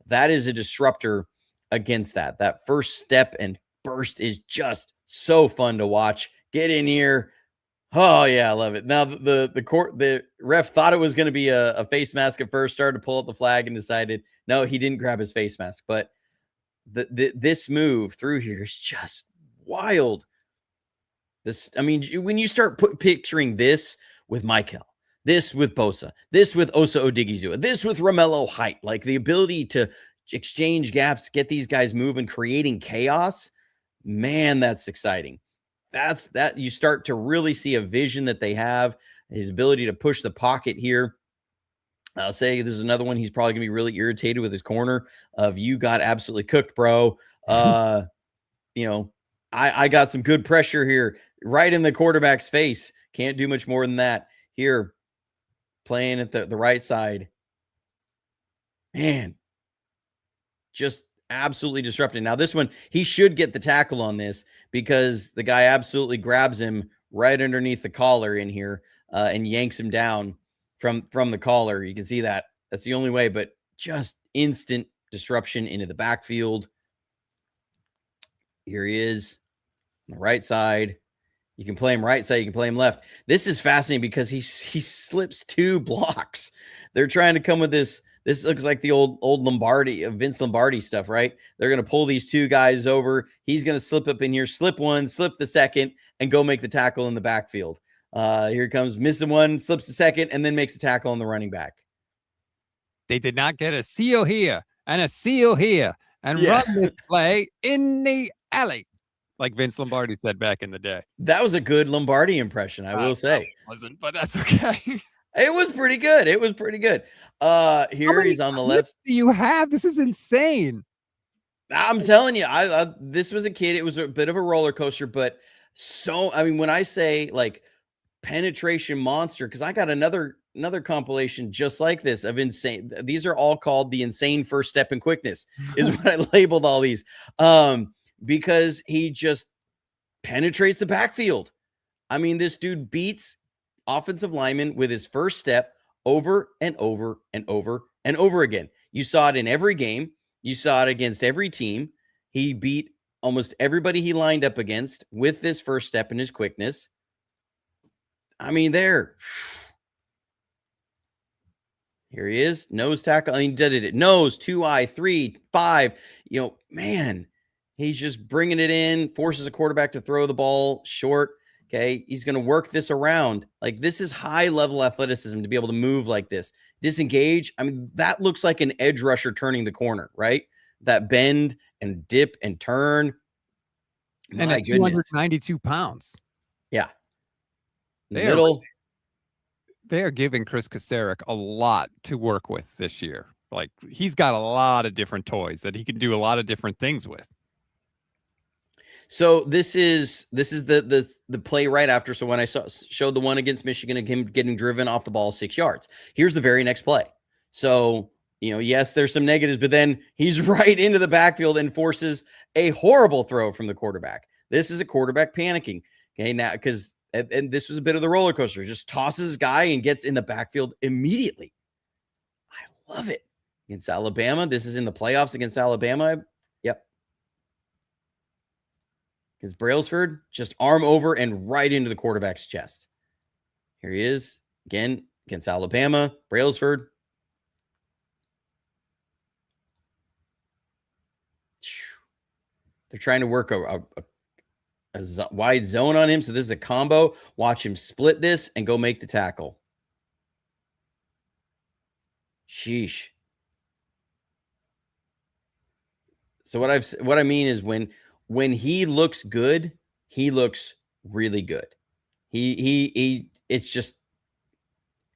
That is a disruptor against that. That first step and burst is just so fun to watch. Get in here. Oh yeah, I love it. Now the ref thought it was going to be a face mask at first, started to pull up the flag and decided no, he didn't grab his face mask. But this move through here is just wild. When you start picturing this with Michael, this with Bosa, this with Osa Odigizua, this with Romello Height, like the ability to exchange gaps, get these guys moving, creating chaos, man, that's exciting. That you start to really see a vision that they have, his ability to push the pocket here. I'll say this is another one. He's probably gonna be really irritated with his corner of, you got absolutely cooked, bro. I got some good pressure here right in the quarterback's face. Can't do much more than that. Here, playing at the right side. Man, just absolutely disrupting. Now, this one, he should get the tackle on this because the guy absolutely grabs him right underneath the collar in here and yanks him down from the collar. You can see that. That's the only way, but just instant disruption into the backfield. Here he is on the right side. You can play him right side. You can play him left. This is fascinating because he slips 2 blocks. They're trying to come with this This looks like the old Lombardi of Vince Lombardi stuff, right? They're going to pull these two guys over. He's going to slip up in here, slip one, slip the second, and go make the tackle in the backfield. Here comes missing one, slips the second, and then makes a tackle on the running back. They did not get a seal here and a seal here and Yeah. run this play in the alley, like Vince Lombardi said back in the day. That was a good Lombardi impression, I will say. It wasn't, but that's okay. It was pretty good. It was pretty good. Here he's on the left. Do you have? This is insane. I'm telling you, I this was a kid. It was a bit of a roller coaster, but I mean, when I say like penetration monster, because I got another compilation just like this of insane. These are all called the insane first step and quickness, is what I labeled all these. Because he just penetrates the backfield. I mean, this dude beats offensive linemen with his first step over and over and over and over again. You saw it in every game. You saw it against every team. He beat almost everybody he lined up against with this first step and his quickness. I mean, here he is, nose tackle. I mean, did it nose, 2-eye, 3, 5. Man, he's just bringing it in, forces a quarterback to throw the ball short. Okay, he's going to work this around. Like, this is high level athleticism to be able to move like this. Disengage. I mean, that looks like an edge rusher turning the corner, right? That bend and dip and turn. And at 292 pounds. Yeah. Middle. They are giving Chris Kasarik a lot to work with this year. Like, he's got a lot of different toys that he can do a lot of different things with. So this is the play right after. So when I showed the one against Michigan and him getting driven off the ball 6 yards, here's the very next play. So, yes, there's some negatives, but then he's right into the backfield and forces a horrible throw from the quarterback. This is a quarterback panicking. Okay, now because and this was a bit of the roller coaster. Just tosses his guy and gets in the backfield immediately. I love it. Against Alabama. This is in the playoffs against Alabama. Yep. Against Brailsford, just arm over and right into the quarterback's chest. Here he is again against Alabama, Brailsford. They're trying to work a wide zone on him. So this is a combo. Watch him split this and go make the tackle. Sheesh. So what I mean is when he looks good, he looks really good. It's just,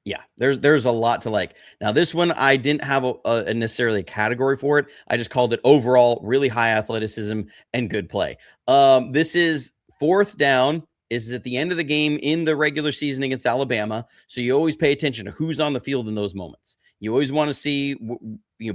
yeah, there's a lot to like. Now, this one, I didn't have a necessarily a category for it. I just called it overall really high athleticism and good play. This is fourth down. Is at the end of the game in the regular season against Alabama. So you always pay attention to who's on the field in those moments. You always want to see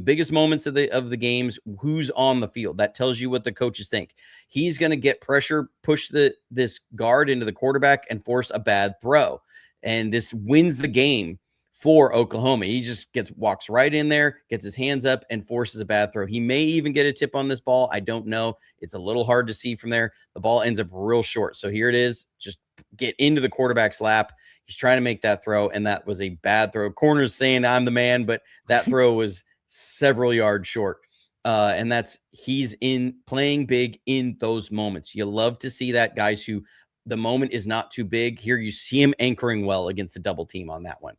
biggest moments of the games, who's on the field. That tells you what the coaches think. He's going to get pressure, push this guard into the quarterback, and force a bad throw. And this wins the game for Oklahoma. He just walks right in there, gets his hands up, and forces a bad throw. He may even get a tip on this ball. I don't know. It's a little hard to see from there. The ball ends up real short. So here it is. Just get into the quarterback's lap. He's trying to make that throw, and that was a bad throw. Corner's saying I'm the man, but that throw was several yards short. And he's in playing big in those moments. You love to see that, guys, who the moment is not too big. Here you see him anchoring well against the double team on that one.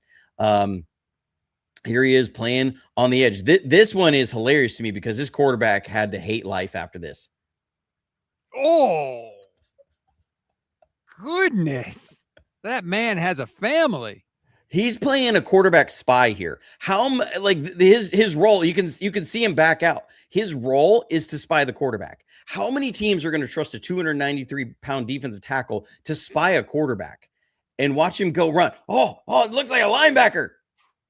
Here he is playing on the edge. This one is hilarious to me because this quarterback had to hate life after this. Oh, goodness. That man has a family. He's playing a quarterback spy here. His role, you can see him back out. His role is to spy the quarterback. How many teams are going to trust a 293-pound defensive tackle to spy a quarterback and watch him go run? Oh, it looks like a linebacker.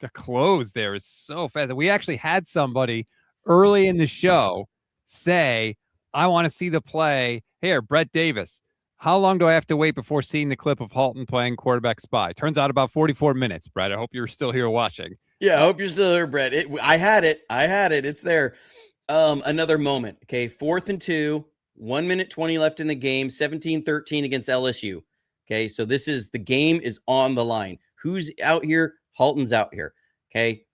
The close there is so fast. We actually had somebody early in the show say, I want to see the play. Here, Brett Davis. How long do I have to wait before seeing the clip of Halton playing quarterback spy? Turns out about 44 minutes, Brett. I hope you're still here watching. Yeah, I hope you're still here, Brett. I had it. It's there. Another moment. Okay, 4th and 2, 1 minute 20 left in the game, 17-13 against LSU. Okay, so the game is on the line. Who's out here? Halton's out here. Okay,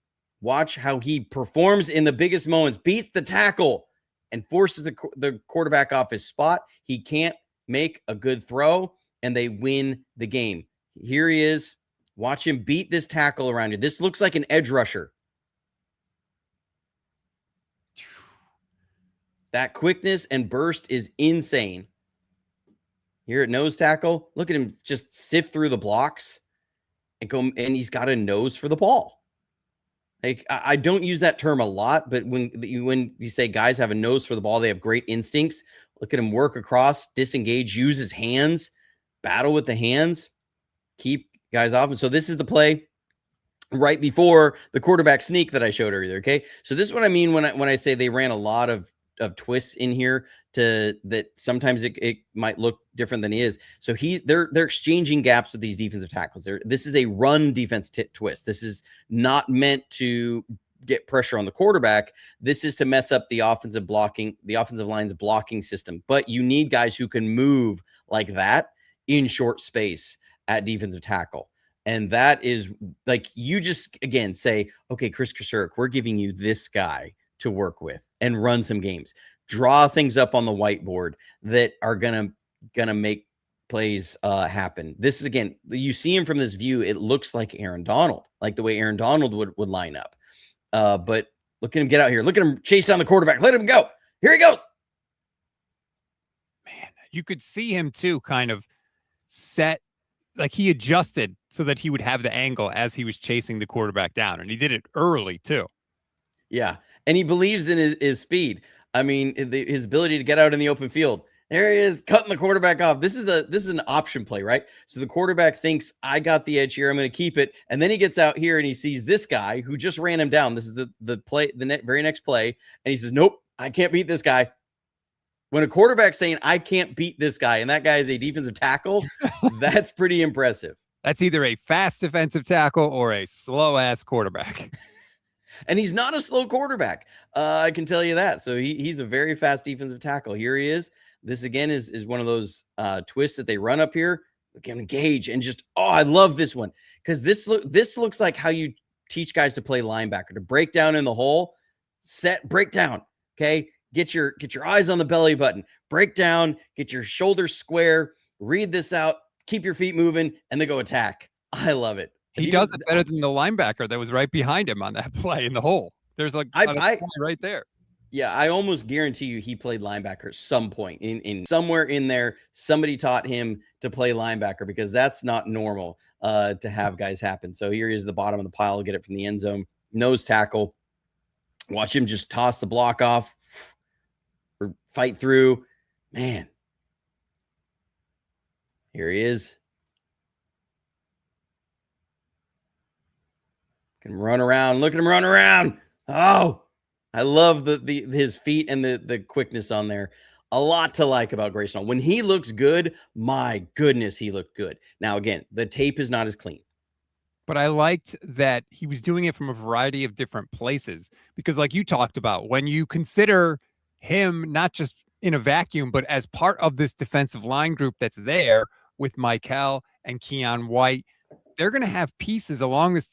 Watch how he performs in the biggest moments, beats the tackle, and forces the quarterback off his spot. He can't make a good throw, and they win the game. Here he is. Watch him beat this tackle around you. This looks like an edge rusher. That quickness and burst is insane. Here at nose tackle, look at him just sift through the blocks and go, and he's got a nose for the ball. Like, I don't use that term a lot, but when you say guys have a nose for the ball, they have great instincts. Look at him work across, disengage, use his hands, battle with the hands, keep guys off. And so this is the play right before the quarterback sneak that I showed earlier. Okay, so this is what I mean when I say they ran a lot of twists in here to that. Sometimes it might look different than he is. So they're exchanging gaps with these defensive tackles. This is a run defense twist. This is not meant to get pressure on the quarterback. This is to mess up the offensive line's blocking system. But you need guys who can move like that in short space at defensive tackle. And that is like, you just, again, say, okay, Chris Krasurik, we're giving you this guy to work with and run some games. Draw things up on the whiteboard that are gonna make plays happen. This is, again, you see him from this view, it looks like Aaron Donald, like the way Aaron Donald would line up. But look at him get out here. Look at him chase down the quarterback. Let him go. Here he goes. Man, you could see him too kind of set, like he adjusted so that he would have the angle as he was chasing the quarterback down. And he did it early too. Yeah. And he believes in his speed. I mean, his ability to get out in the open field. There he is, cutting the quarterback off. This is an option play, right? So the quarterback thinks, I got the edge here, I'm going to keep it. And then he gets out here and he sees this guy who just ran him down. This is the very next play. And he says, nope, I can't beat this guy. When a quarterback's saying, I can't beat this guy, and that guy is a defensive tackle, that's pretty impressive. That's either a fast defensive tackle or a slow-ass quarterback. And he's not a slow quarterback. I can tell you that. So he's a very fast defensive tackle. Here he is. This, again, is one of those twists that they run up here. Look at him engage and just, I love this one. Because this looks like how you teach guys to play linebacker, to break down in the hole, set, break down, okay? Get your eyes on the belly button, break down, get your shoulders square, read this out, keep your feet moving, and then go attack. I love it. He does it better than the linebacker that was right behind him on that play in the hole. There's like right there. Yeah, I almost guarantee you he played linebacker at some point in somewhere in there. Somebody taught him to play linebacker, because that's not normal to have guys happen. So here he is, the bottom of the pile, get it from the end zone, nose tackle. Watch him just toss the block off or fight through. Man, here he is. Can run around. Look at him run around. Oh, I love his feet and the quickness on there. A lot to like about Gracen Halton. When he looks good, my goodness, he looked good. Now, again, the tape is not as clean. But I liked that he was doing it from a variety of different places, because like you talked about, when you consider him not just in a vacuum, but as part of this defensive line group that's there with Michael and Keon White, they're going to have pieces along this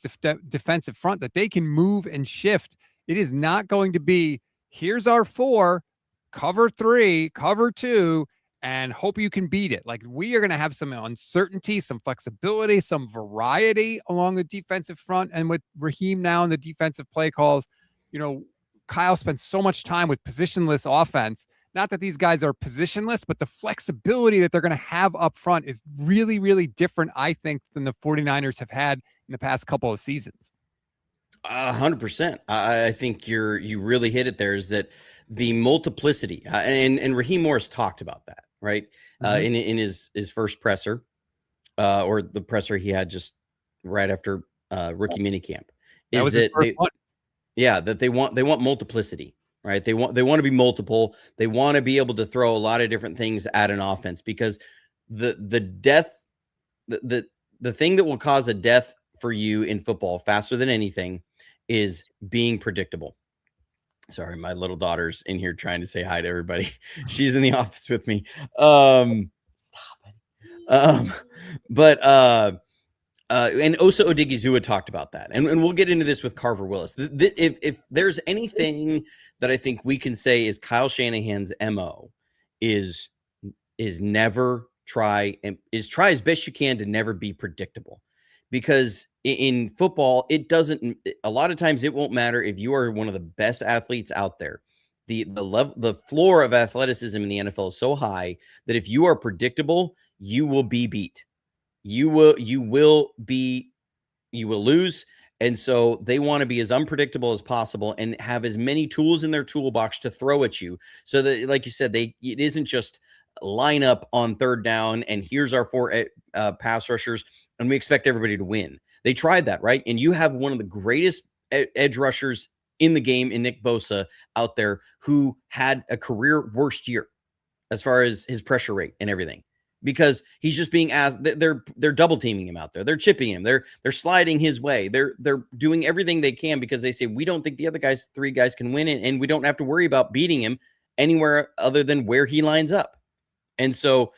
defensive front that they can move and shift. It is not going to be, here's our 4, cover 3, cover 2, and hope you can beat it. Like, we are going to have some uncertainty, some flexibility, some variety along the defensive front. And with Raheem now in the defensive play calls, Kyle spends so much time with positionless offense. Not that these guys are positionless, but the flexibility that they're going to have up front is really, really different, I think, than the 49ers have had in the past couple of seasons. 100%. I think you really hit it there, is that the multiplicity, and Raheem Morris talked about that, right? Mm-hmm. In his first presser, or the presser he had just right after rookie minicamp. That was his first one. Yeah, that they want multiplicity. Right. They want to be multiple. They want to be able to throw a lot of different things at an offense, because the thing that will cause a death for you in football faster than anything is being predictable. Sorry, my little daughter's in here trying to say hi to everybody. She's in the office with me. Stop it. But And Osa Odigizua talked about that, and we'll get into this with Carver Willis. If there's anything that I think we can say is Kyle Shanahan's MO, is never try as best you can to never be predictable, because in football it doesn't. A lot of times it won't matter if you are one of the best athletes out there. The floor of athleticism in the NFL is so high that if you are predictable, you will be beat. You will lose. And so they want to be as unpredictable as possible and have as many tools in their toolbox to throw at you, so that, like you said, it isn't just line up on third down and here's our four pass rushers and we expect everybody to win. They tried that, right? And you have one of the greatest edge rushers in the game in Nick Bosa out there, who had a career worst year as far as his pressure rate and everything, because he's just being asked. They're double teaming him out there. They're chipping him. They're sliding his way. They're doing everything they can, because they say, we don't think the other three guys can win it, and we don't have to worry about beating him anywhere other than where he lines up. And so,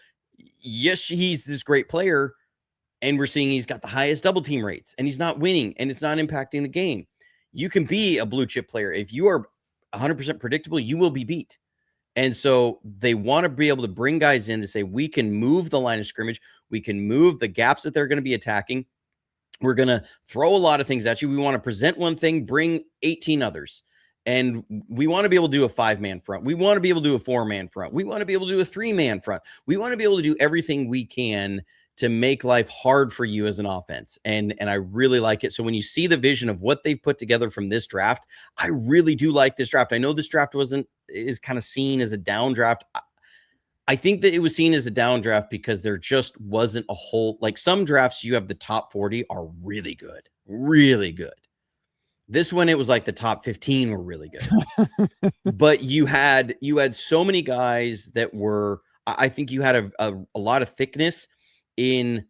yes, he's this great player, and we're seeing he's got the highest double team rates, and he's not winning, and it's not impacting the game. You can be a blue chip player. If you are 100% predictable, you will be beat. And so they want to be able to bring guys in to say, we can move the line of scrimmage. We can move the gaps that they're going to be attacking. We're going to throw a lot of things at you. We want to present one thing, bring 18 others. And we want to be able to do a 5-man front. We want to be able to do a 4-man front. We want to be able to do a 3-man front. We want to be able to do everything we can to make life hard for you as an offense. And I really like it. So when you see the vision of what they've put together from this draft, I really do like this draft. I know this draft is kind of seen as a down draft. I think that it was seen as a down draft because there just wasn't a whole, like, some drafts you have the top 40 are really good, really good. This one, it was like the top 15 were really good. But you had so many guys that were, I think you had a lot of thickness in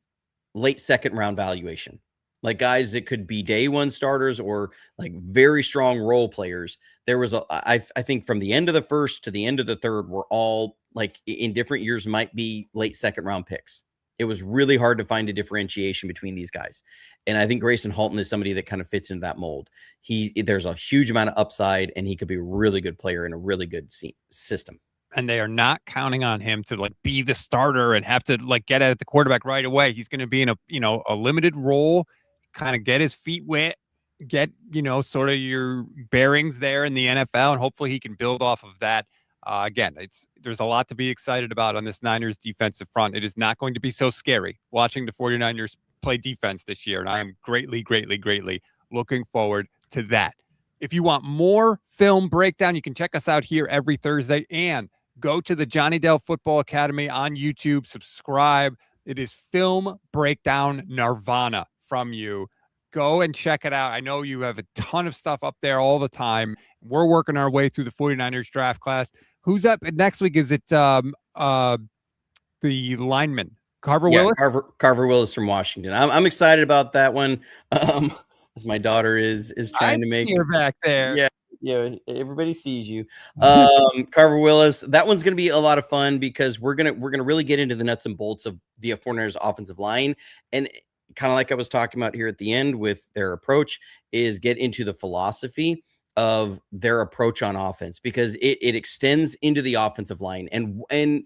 late second round valuation, like guys that could be day one starters or like very strong role players. There was I think from the end of the first to the end of the third were all, like, in different years, might be late second round picks. It was really hard to find a differentiation between these guys. And I think Gracen Halton is somebody that kind of fits into that mold. There's a huge amount of upside, and he could be a really good player in a really good system. And they are not counting on him to, like, be the starter and have to, like, get at the quarterback right away. He's going to be in a limited role, kind of get his feet wet, get, sort of your bearings there in the NFL, and hopefully he can build off of that. Again, there's a lot to be excited about on this Niners defensive front. It is not going to be so scary watching the 49ers play defense this year, and I am greatly, greatly, greatly looking forward to that. If you want more film breakdown, you can check us out here every Thursday, and go to the Johnny Dale Football Academy on YouTube. Subscribe. It is Film Breakdown Nirvana from you. Go and check it out. I know you have a ton of stuff up there all the time. We're working our way through the 49ers draft class. Who's up next week? Is it the lineman? Carver Willis? Carver Willis from Washington. I'm excited about that one. As my daughter is trying to make. You're back there. Yeah, everybody sees you. Carver Willis. That one's going to be a lot of fun because we're gonna really get into the nuts and bolts of the 49ers offensive line, and kind of like I was talking about here at the end with their approach, is get into the philosophy of their approach on offense, because it extends into the offensive line, and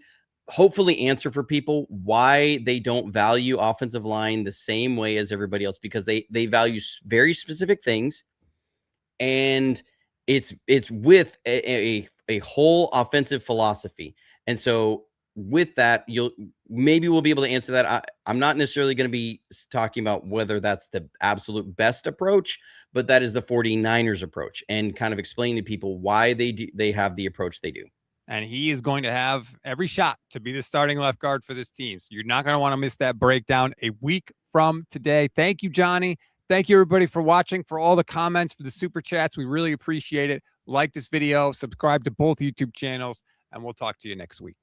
hopefully answer for people why they don't value offensive line the same way as everybody else, because they value very specific things, and it's with a whole offensive philosophy. And so with that, we'll be able to answer that. I'm not necessarily going to be talking about whether that's the absolute best approach, but that is the 49ers approach, and kind of explaining to people why they have the approach they do. And he is going to have every shot to be the starting left guard for this team. So you're not going to want to miss that breakdown a week from today. Thank you, Johnny. Thank you, everybody, for watching, for all the comments, for the super chats. We really appreciate it. Like this video, subscribe to both YouTube channels, and we'll talk to you next week.